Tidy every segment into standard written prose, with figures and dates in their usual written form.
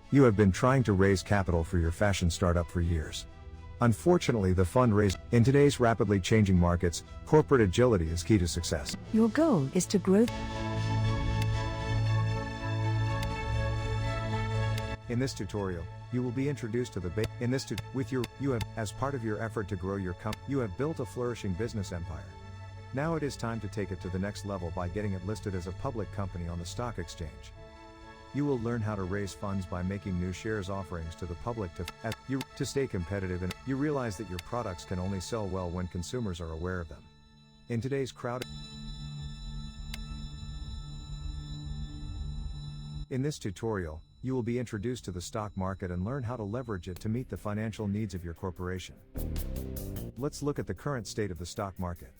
You have been trying to raise capital for your fashion startup for years. Unfortunately, the fundraising in today's rapidly changing markets, corporate agility is key to success. Your goal is to grow. In this tutorial, you will be introduced to the as part of your effort to grow your company, you have built a flourishing business empire. Now it is time to take it to the next level by getting it listed as a public company on the stock exchange. You will learn how to raise funds by making new shares offerings to the public to stay competitive, and you realize that your products can only sell well when consumers are aware of them. In today's In this tutorial, you will be introduced to the stock market and learn how to leverage it to meet the financial needs of your corporation. Let's look at the current state of the stock market.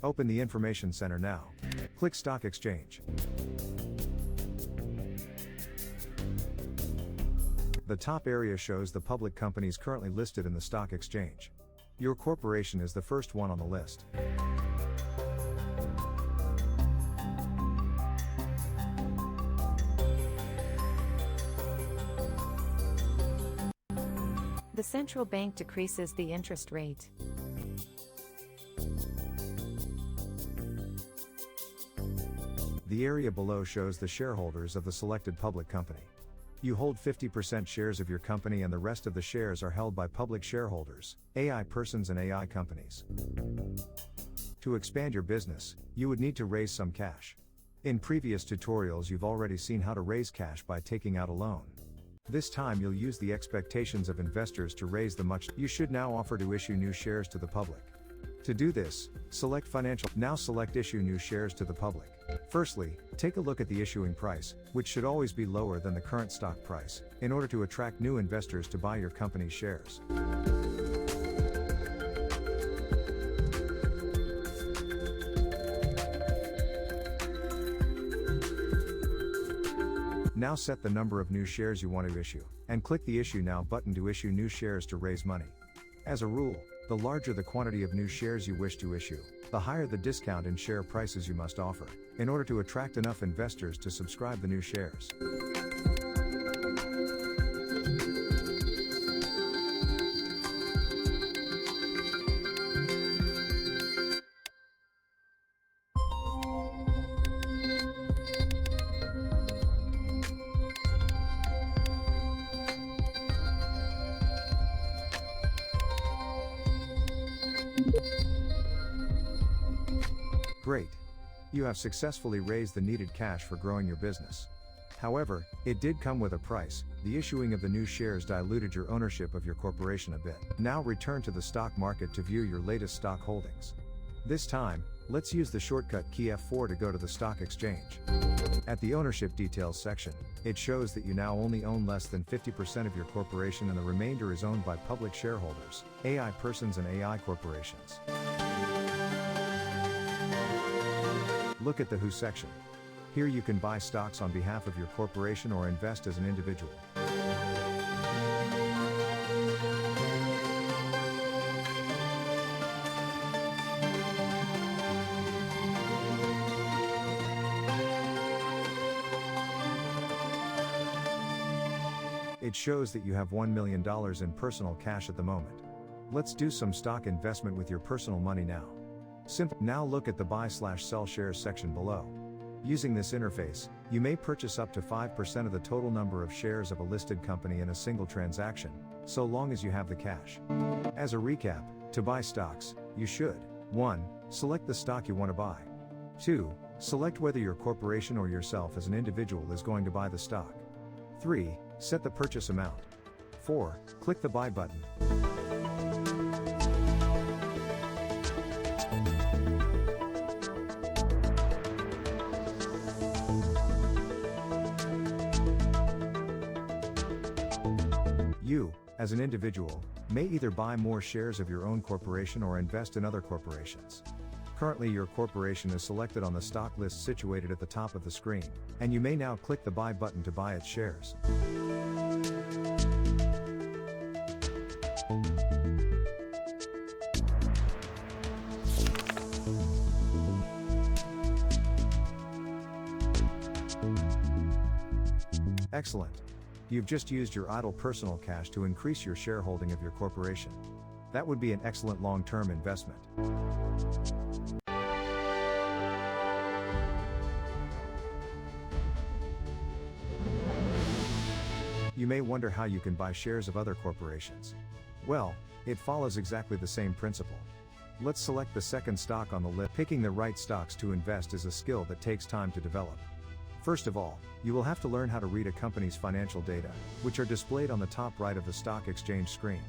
Open the Information Center now. Click Stock Exchange. The top area shows the public companies currently listed in the stock exchange. Your corporation is the first one on the list. The central bank decreases the interest rate. The area below shows the shareholders of the selected public company. You hold 50% shares of your company, and the rest of the shares are held by public shareholders, AI persons and AI companies. To expand your business, you would need to raise some cash. In previous tutorials, you've already seen how to raise cash by taking out a loan. This time you'll use the expectations of investors to raise the much. You should now offer to issue new shares to the public. To do this, select Financial. Now select Issue New Shares to the public. Firstly, take a look at the issuing price, which should always be lower than the current stock price, in order to attract new investors to buy your company's shares. Now set the number of new shares you want to issue, and click the Issue Now button to issue new shares to raise money. As a rule, the larger the quantity of new shares you wish to issue, the higher the discount in share prices you must offer, in order to attract enough investors to subscribe the new shares. Great! You have successfully raised the needed cash for growing your business. However, it did come with a price. The issuing of the new shares diluted your ownership of your corporation a bit. Now return to the stock market to view your latest stock holdings. This time, let's use the shortcut key F4 to go to the stock exchange. At the ownership details section, it shows that you now only own less than 50% of your corporation, and the remainder is owned by public shareholders, AI persons and AI corporations. Look at the Who section. Here you can buy stocks on behalf of your corporation or invest as an individual. It shows that you have $1 million in personal cash at the moment. Let's do some stock investment with your personal money now. Now look at the Buy/Sell Shares section below. Using this interface, you may purchase up to 5% of the total number of shares of a listed company in a single transaction, so long as you have the cash. As a recap, to buy stocks, you should 1. Select the stock you want to buy. 2. Select whether your corporation or yourself as an individual is going to buy the stock. 3. Set the purchase amount. 4. Click the Buy button. You, as an individual, may either buy more shares of your own corporation or invest in other corporations. Currently, your corporation is selected on the stock list situated at the top of the screen, and you may now click the Buy button to buy its shares. Excellent. You've just used your idle personal cash to increase your shareholding of your corporation. That would be an excellent long-term investment. You may wonder how you can buy shares of other corporations. Well, it follows exactly the same principle. Let's select the second stock on the list. Picking the right stocks to invest is a skill that takes time to develop. First of all, you will have to learn how to read a company's financial data, which are displayed on the top right of the stock exchange screen.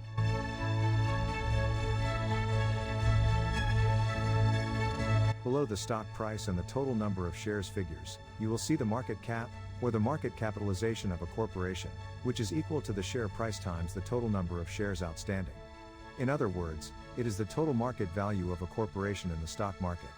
Below the stock price and the total number of shares figures, you will see the market cap, or the market capitalization of a corporation, which is equal to the share price times the total number of shares outstanding. In other words, it is the total market value of a corporation in the stock market.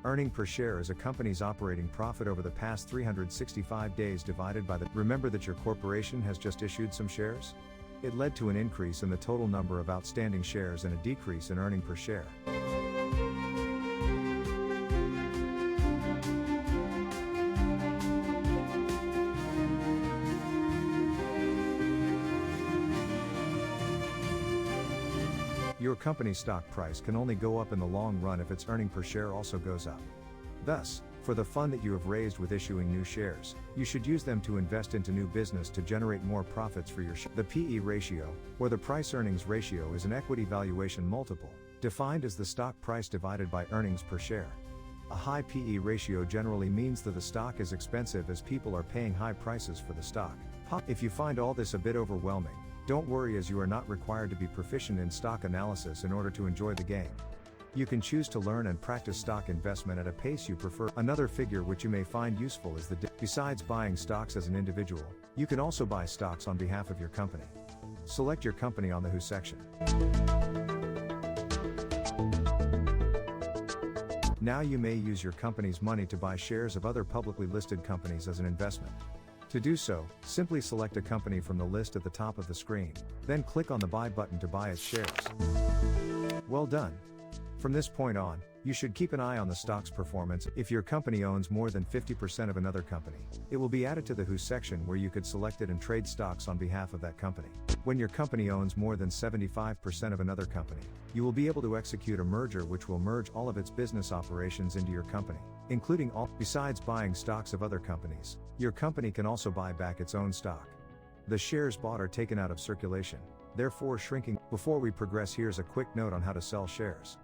Earning per share is a company's operating profit over the past 365 days divided by the. Remember that your corporation has just issued some shares? It led to an increase in the total number of outstanding shares and a decrease in earning per share. Your company's stock price can only go up in the long run if its earning per share also goes up. Thus, for the fund that you have raised with issuing new shares, you should use them to invest into new business to generate more profits for your share. The PE ratio, or the price-earnings ratio, is an equity valuation multiple, defined as the stock price divided by earnings per share. A high PE ratio generally means that the stock is expensive as people are paying high prices for the stock. If you find all this a bit overwhelming, don't worry, as you are not required to be proficient in stock analysis in order to enjoy the game. You can choose to learn and practice stock investment at a pace you prefer. Another figure which you may find useful is besides buying stocks as an individual, you can also buy stocks on behalf of your company. Select your company on the Who section. Now you may use your company's money to buy shares of other publicly listed companies as an investment. To do so, simply select a company from the list at the top of the screen, then click on the Buy button to buy its shares. Well done! From this point on, you should keep an eye on the stock's performance. If your company owns more than 50% of another company, it will be added to the Who section where you could select it and trade stocks on behalf of that company. When your company owns more than 75% of another company, you will be able to execute a merger which will merge all of its business operations into your company, including all. Besides buying stocks of other companies, your company can also buy back its own stock. The shares bought are taken out of circulation, therefore shrinking. Before we progress, here's a quick note on how to sell shares.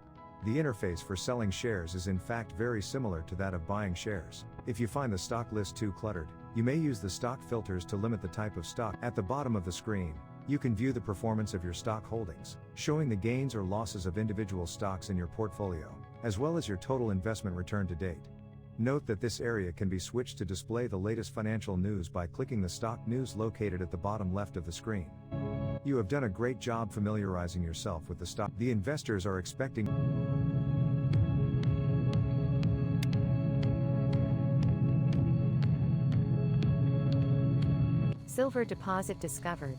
The interface for selling shares is in fact very similar to that of buying shares. If you find the stock list too cluttered, you may use the stock filters to limit the type of stock. At the bottom of the screen, you can view the performance of your stock holdings, showing the gains or losses of individual stocks in your portfolio, as well as your total investment return to date. Note that this area can be switched to display the latest financial news by clicking the stock news located at the bottom left of the screen. You have done a great job familiarizing yourself with the stock. The investors are expecting. Silver deposit discovered.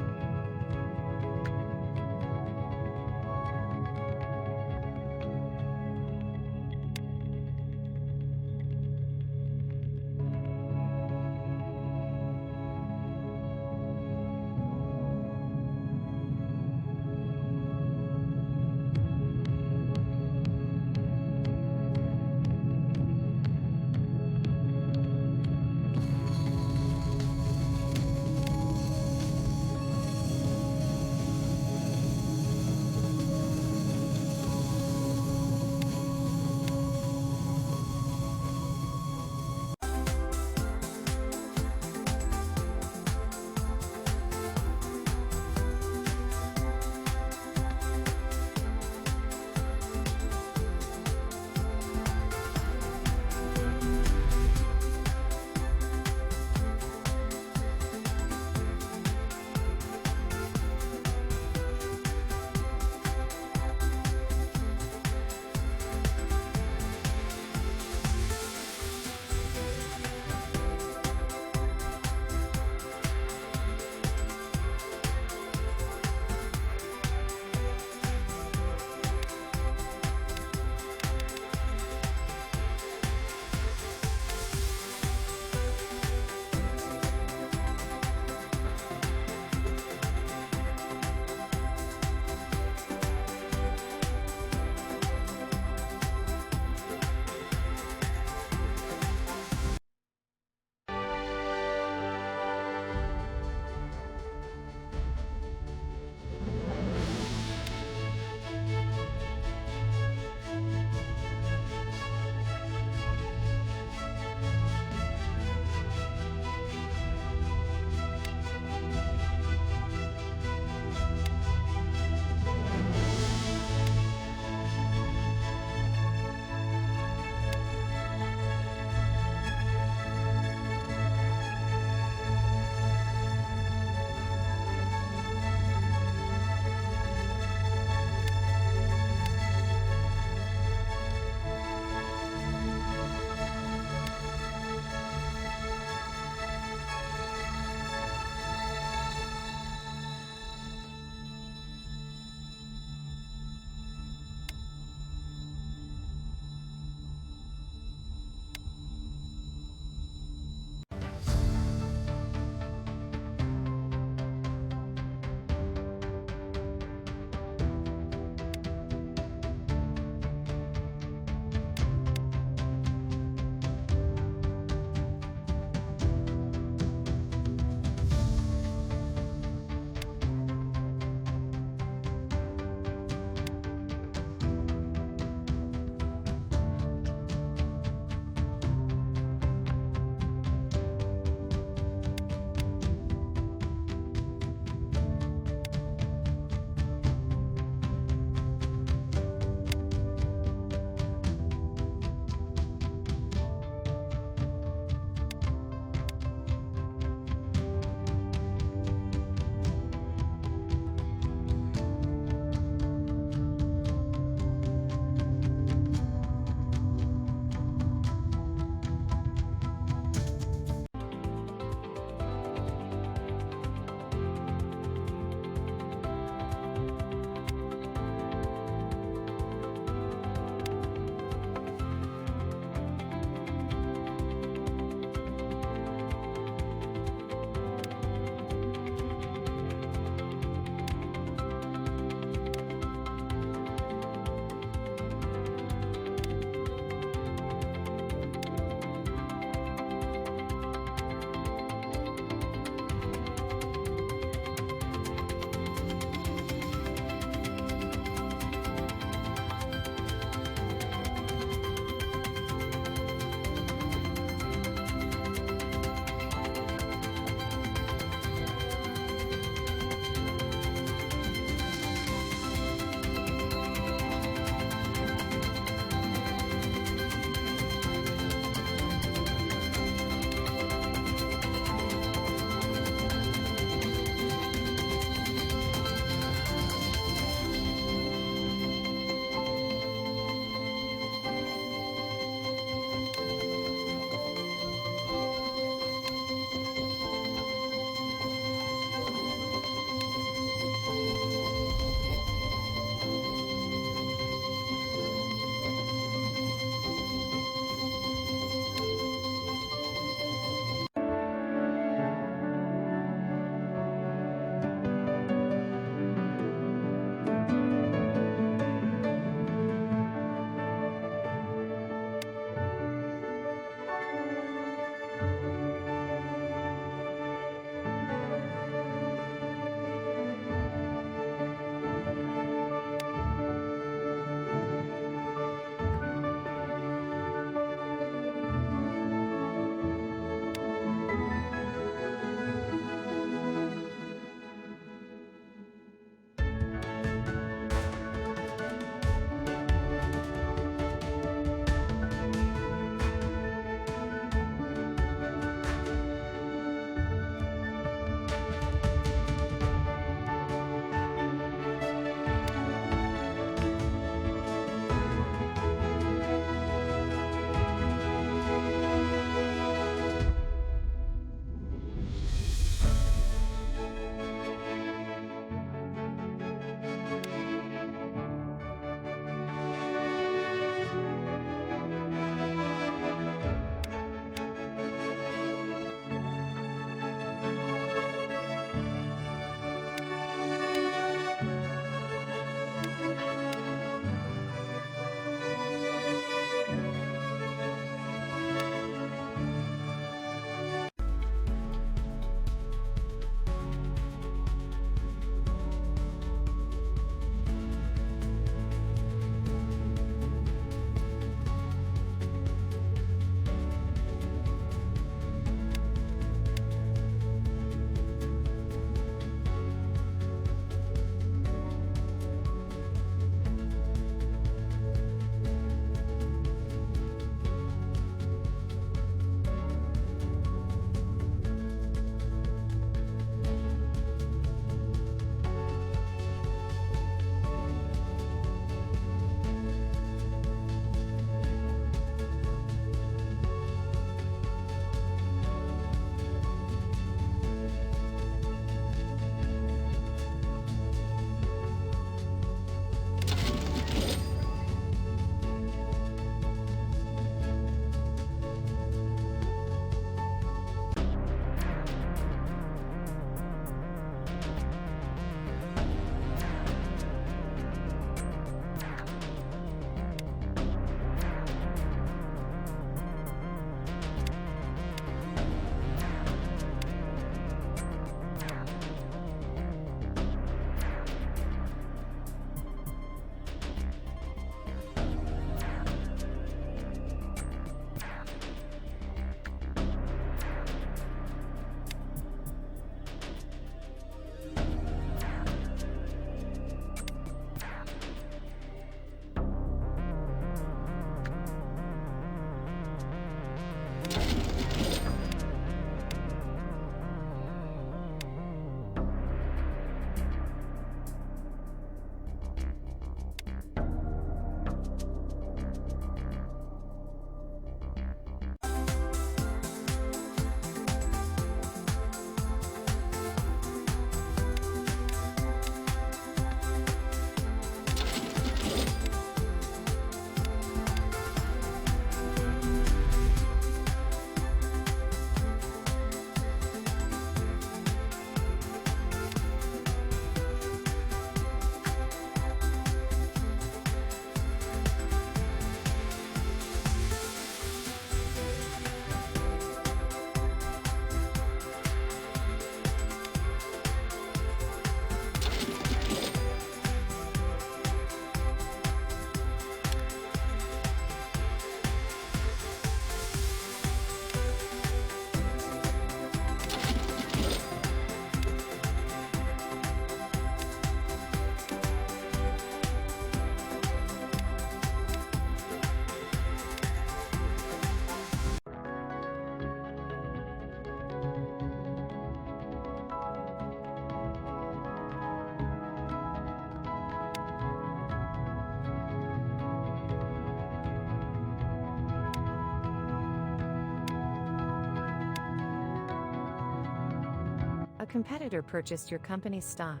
competitor purchased your company's stock.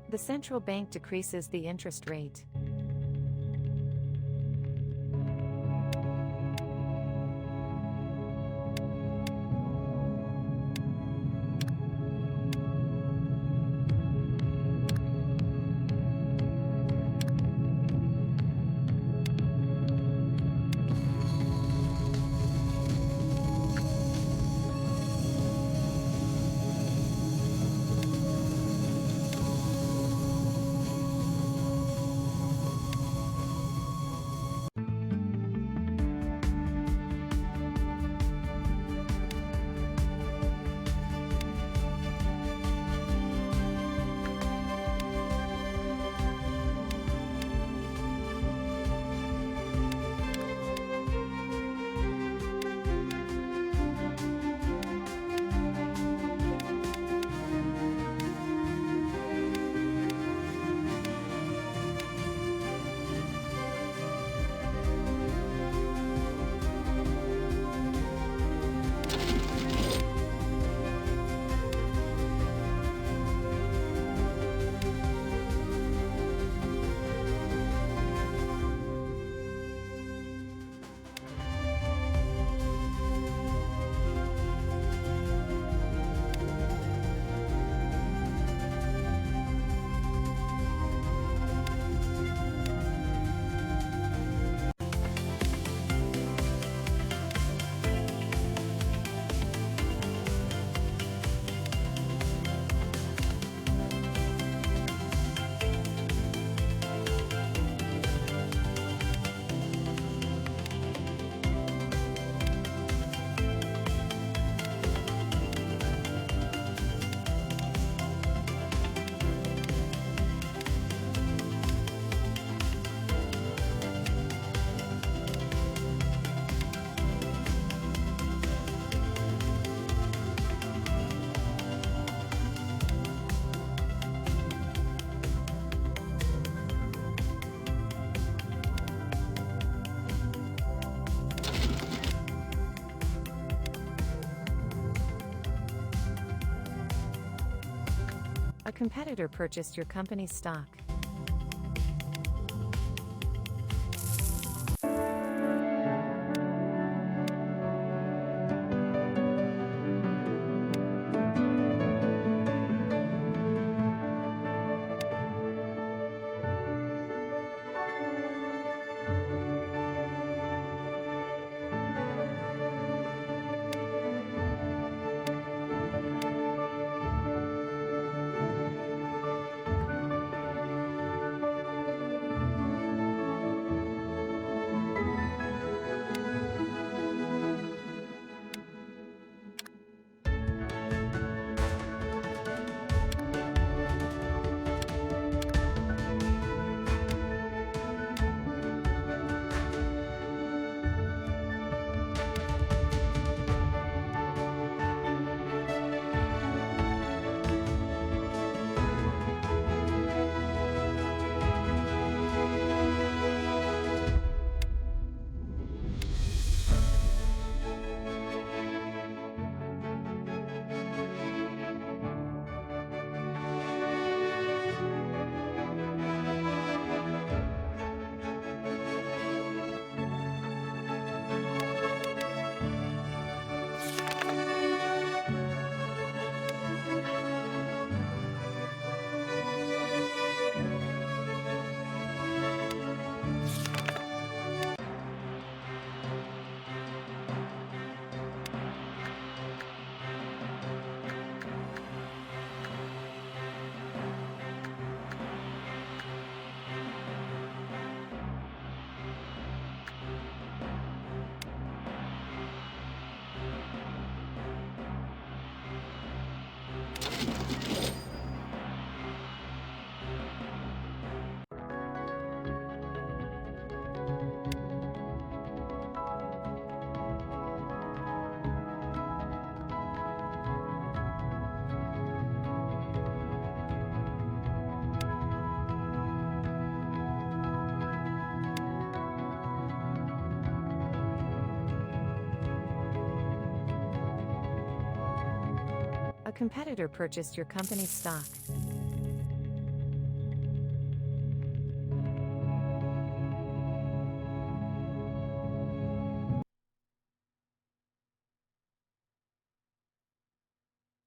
The central bank decreases the interest rate. A competitor purchased your company's stock. competitor purchased your company's stock.